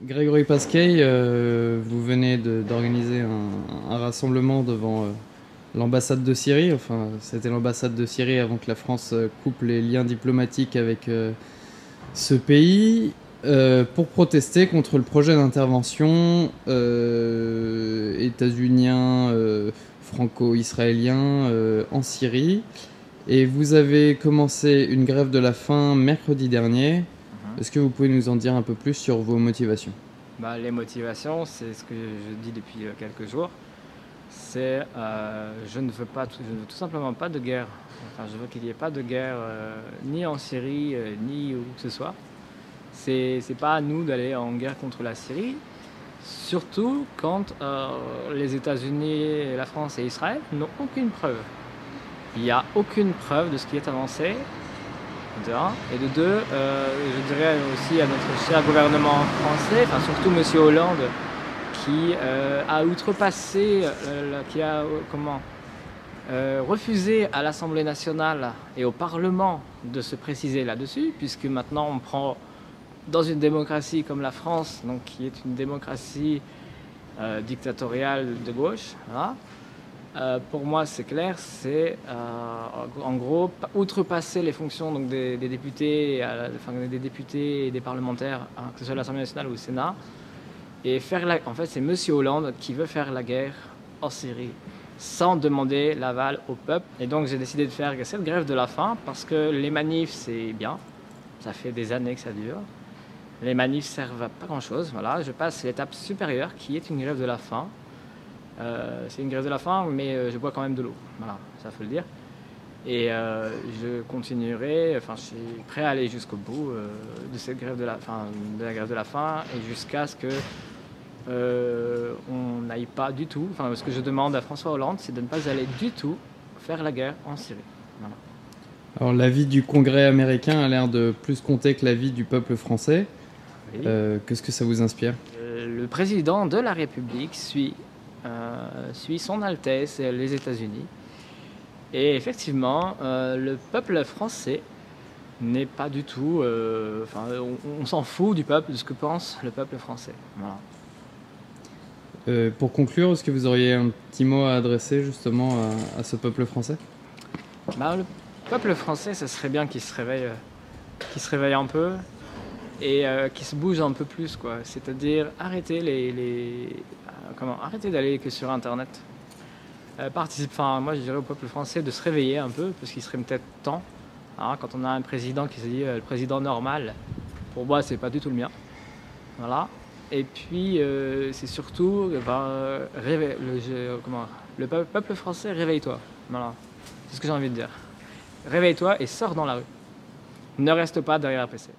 Grégory Pasquet, vous venez d'organiser un rassemblement devant l'ambassade de Syrie. Enfin, c'était l'ambassade de Syrie avant que la France coupe les liens diplomatiques avec ce pays pour protester contre le projet d'intervention états-unien, franco-israélien en Syrie. Et vous avez commencé une grève de la faim mercredi dernier. Est-ce que vous pouvez nous en dire un peu plus sur vos motivations? Les motivations, c'est ce que je dis depuis quelques jours. C'est je ne veux tout simplement pas de guerre. Enfin, je veux qu'il n'y ait pas de guerre ni en Syrie ni où que ce soit. C'est pas à nous d'aller en guerre contre la Syrie, surtout quand les États-Unis, la France et Israël n'ont aucune preuve. Il n'y a aucune preuve de ce qui est avancé. De un. Et de deux, je dirais aussi à notre cher gouvernement français, enfin surtout M. Hollande, qui a outrepassé, qui a refusé à l'Assemblée nationale et au Parlement de se préciser là-dessus, puisque maintenant on prend dans une démocratie comme la France, donc qui est une démocratie dictatoriale de gauche, voilà. Pour moi, c'est clair, c'est en gros outrepasser les fonctions donc, des députés, des députés et des parlementaires, hein, que ce soit à l'Assemblée nationale ou au Sénat, et faire en fait, c'est M. Hollande qui veut faire la guerre en Syrie sans demander l'aval au peuple. Et donc, j'ai décidé de faire cette grève de la faim parce que les manifs, c'est bien, ça fait des années que ça dure. Les manifs servent à pas grand-chose. Voilà, je passe l'étape supérieure qui est une grève de la faim. C'est une grève de la faim, mais je bois quand même de l'eau. Voilà, ça faut le dire. Et je continuerai, enfin, je suis prêt à aller jusqu'au bout de cette grève de la grève de la faim, et jusqu'à ce que on n'aille pas du tout. Enfin, ce que je demande à François Hollande, c'est de ne pas aller du tout faire la guerre en Syrie. Voilà. Alors, l'avis du Congrès américain a l'air de plus compter que l'avis du peuple français. Oui. Qu'est-ce que ça vous inspire? Le président de la République suit son Altesse les États-Unis. Et effectivement, le peuple français n'est pas du tout... on s'en fout du peuple, de ce que pense le peuple français. Voilà. Pour conclure, est-ce que vous auriez un petit mot à adresser justement à ce peuple français? Le peuple français, ça serait bien qu'il se réveille un peu et qu'il se bouge un peu plus, quoi. C'est-à-dire arrêter arrêter d'aller que sur Internet. Moi je dirais au peuple français de se réveiller un peu, parce qu'il serait peut-être temps, hein, quand on a un président qui se dit le président normal. Pour moi, c'est pas du tout le mien. Voilà. Et puis c'est surtout le peuple français, réveille-toi. Voilà. C'est ce que j'ai envie de dire. Réveille-toi et sors dans la rue. Ne reste pas derrière un PC.